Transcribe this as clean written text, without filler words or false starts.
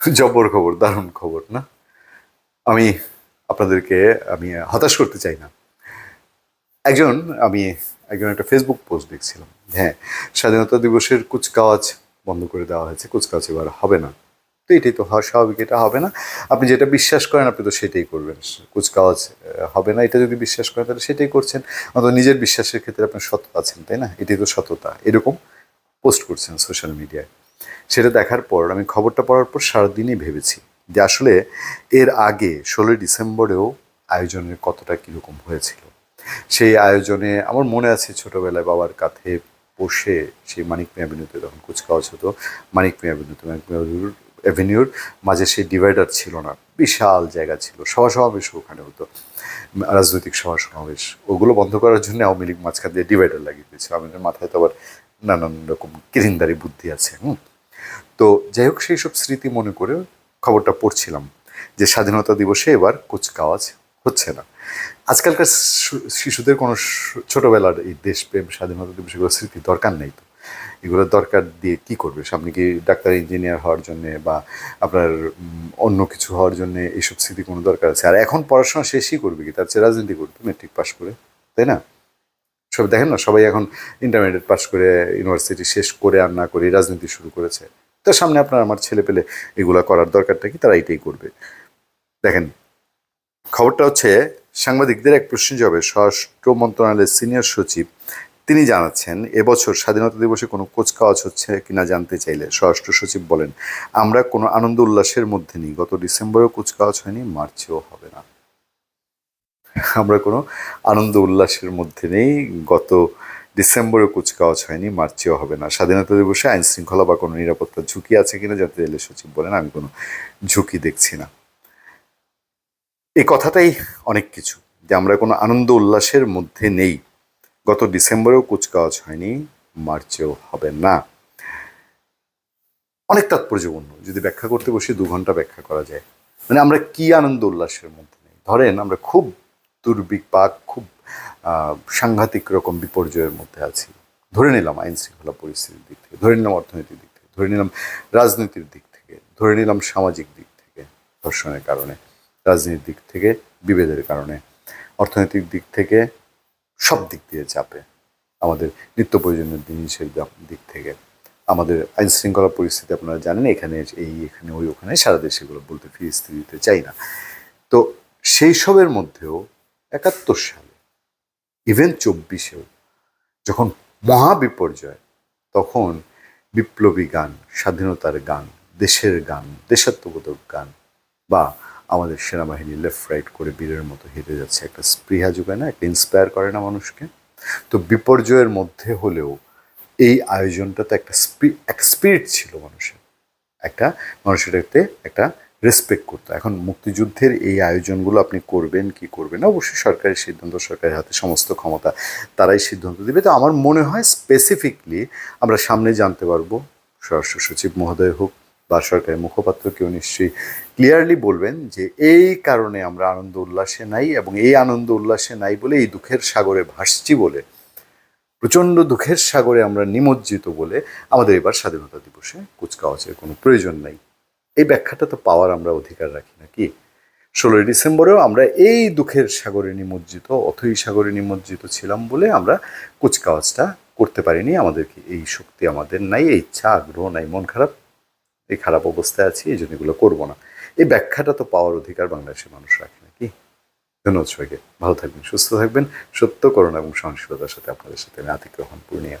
জব্বর খবর, দারুণ খবর না? আমি আপনাদেরকে হতাশ করতে চাই না। একজন আমি একজন একটা ফেসবুক পোস্ট দেখছিলাম। হ্যাঁ, স্বাধীনতা দিবসের কুচকাওয়াজ বন্ধ করে দেওয়া হয়েছে, কুচকাওয়াজ এবার হবে না। তো এটাই তো হওয়া স্বাভাবিক, এটা হবে না। আপনি যেটা বিশ্বাস করেন আপনি তো সেটাই করবেন। কুচকাওয়াজ হবে না এটা যদি বিশ্বাস করেন তাহলে সেটাই করছেন। অন্তত নিজের বিশ্বাসের ক্ষেত্রে আপনার সৎ আছেন, তাই না? এটাই তো সততা। এরকম পোস্ট করছেন সোশ্যাল মিডিয়ায়। সেটা দেখার পর আমি খবরটা পড়ার পর সারাদিনই ভেবেছি যে আসলে এর আগে 16ই ডিসেম্বরেও আয়োজনের কতটা কীরকম হয়েছিল। সেই আয়োজনে আমার মনে আছে ছোটোবেলায় বাবার কাঁধে বসে সেই মানিক মিয়া অ্যাভিনিউতে তখন কুচকাওয়াজ হতো। মানিক মিয়া অ্যাভিনিউর মাঝে সেই ডিভাইডার ছিল না, বিশাল জায়গা ছিল, সভা সমাবেশ ওখানে হতো, রাজনৈতিক সভা সমাবেশ। ওগুলো বন্ধ করার জন্য আওয়ামী লীগ মাঝখান দিয়ে ডিভাইডার লাগিয়ে দিয়েছিল। আমাদের মাথায় তো আবার নানান রকম কিরিন্দারি বুদ্ধি আছে। তো যাই হোক, সেই সব স্মৃতি মনে করে খবরটা পড়ছিলাম যে স্বাধীনতা দিবসে এবার কুচকাওয়াজ হচ্ছে না। আজকালকার শিশুদের কোনো ছোটবেলার এই দেশপ্রেম, স্বাধীনতা দিবস এগুলো স্মৃতি দরকার নেই। তো এগুলোর দরকার দিয়ে কি করবে? সামনে কি ডাক্তার ইঞ্জিনিয়ার হওয়ার জন্যে বা আপনার অন্য কিছু হওয়ার জন্যে এইসব স্মৃতি কোনো দরকার আছে? আর এখন পড়াশোনা শেষই করবে কি? তার চেয়ে রাজনীতি করবে মেট্রিক পাস করে, তাই না? সব দেখেন না, সবাই এখন ইন্টারমিডিয়েট পাস করে ইউনিভার্সিটি শেষ করে আর না করে রাজনীতি শুরু করেছে। তো সামনে আপনার আমার ছেলে পেলে এগুলা করার দরকারটা কি? তারা এইটাই করবে। দেখেন, খবরটা হচ্ছে সাংবাদিকদের এক প্রশ্ন জবাবে স্বরাষ্ট্র মন্ত্রণালয়ের সিনিয়র সচিব তিনি জানাচ্ছেন এবছর স্বাধীনতা দিবসে কোনো কুচকাওয়াজ হচ্ছে কিনা জানতে চাইলে স্বরাষ্ট্র সচিব বলেন, আমরা কোনো আনন্দ উল্লাসের মধ্যে নেই। গত ডিসেম্বরেও কুচকাওয়াজ হয়নি, মার্চেও হবে না। আমরা কোনো আনন্দ উল্লাসের মধ্যে নেই, গত ডিসেম্বরে কুচকাওয়াজ হয়নি, মার্চেও হবে না। স্বাধীনতা দিবসে আইন শৃঙ্খলা বা কোনো নিরাপত্তার ঝুঁকি আছে কিনা জানতে চাইলে সচিব বলেন, আমি কোনো ঝুঁকি দেখছি না। এই কথাটাই অনেক কিছু, যে আমরা কোনো আনন্দ উল্লাসের মধ্যে নেই, গত ডিসেম্বরেও কুচকাওয়াজ হয়নি, মার্চেও হবে না। অনেক তাৎপর্যপূর্ণ। যদি ব্যাখ্যা করতে বসে 2 ঘন্টা ব্যাখ্যা করা যায়। মানে আমরা কি আনন্দ উল্লাসের মধ্যে নেই? ধরেন আমরা খুব দুর্বিপাক, খুব সাংঘাতিক রকম বিপর্যয়ের মধ্যে আছি। ধরে নিলাম আইন শৃঙ্খলা পরিস্থিতির দিক থেকে, ধরে নিলাম অর্থনৈতিক দিক থেকে, ধরে নিলাম রাজনীতির দিক থেকে, ধরে নিলাম সামাজিক দিক থেকে ধর্ষণের কারণে, রাজনীতির দিক থেকে বিভেদের কারণে, অর্থনৈতিক দিক থেকে সব দিক দিয়ে চাপে, আমাদের নিত্য প্রয়োজনীয় জিনিসের দিক থেকে, আমাদের আইন শৃঙ্খলা পরিস্থিতি আপনারা জানেন, এখানে এখানে ওখানে সারা দেশে এগুলো বলতে ফিরিস্তি দিতে চাই না। তো সেই সবের মধ্যেও 71 সালে, ইভেন 24-এও যখন মহা বিপর্যয়, তখন বিপ্লবী গান, স্বাধীনতার গান, দেশের গান, দেশাত্মবোধক গান বা আমাদের সেনাবাহিনী লেফট রাইট করে বীরের মতো হেঁটে যাচ্ছে, একটা স্পৃহা যোগায় না, একটা ইন্সপায়ার করে না মানুষকে? তো বিপর্যয়ের মধ্যে হলেও এই আয়োজনটা তো একটা স্পিরিট ছিল মানুষের, একটা মানুষের একটা রেসপেক্ট করতো। এখন মুক্তিযুদ্ধের এই আয়োজনগুলো আপনি করবেন কি করবেন না, অবশ্যই সরকারের সিদ্ধান্ত, সরকারের হাতে সমস্ত ক্ষমতা, তারাই সিদ্ধান্ত দেবে। তো আমার মনে হয় স্পেসিফিকলি আমরা সামনে জানতে পারবো, স্বরাষ্ট্র সচিব মহোদয় হোক বা সরকারের মুখপাত্র কেউ নিশ্চয়ই ক্লিয়ারলি বলবেন যে এই কারণে আমরা আনন্দ উল্লাসে নাই, এবং এই আনন্দ উল্লাসে নাই বলে, এই দুঃখের সাগরে ভাসছি বলে, প্রচণ্ড দুঃখের সাগরে আমরা নিমজ্জিত বলে আমাদের এবার স্বাধীনতা দিবসে কুচকাওয়াজের কোনো প্রয়োজন নাই। এই ব্যাখ্যাটা তো পাওয়ার আমরা অধিকার রাখি নাকি? 16ই ডিসেম্বরেও আমরা এই দুঃখের সাগরে নিমজ্জিত, অথই সাগরে নিমজ্জিত ছিলাম বলে আমরা কুচকাওয়াজটা করতে পারিনি। আমাদেরকে এই শক্তি আমাদের নাই, এই ইচ্ছা আগ্রহ নাই, মন খারাপ, এই খারাপ অবস্থায় আছি, এই জন্য এগুলো করবো না। এই ব্যাখ্যাটা তো পাওয়ার অধিকার বাংলাদেশের মানুষ রাখে নাকি? ধন্যবাদ সবাইকে। ভালো থাকবেন, সুস্থ থাকবেন। সত্য, করুণা এবং সহনশীলতার সাথে আপনাদের সাথে আমি আতিক রহমান পূর্ণিয়া।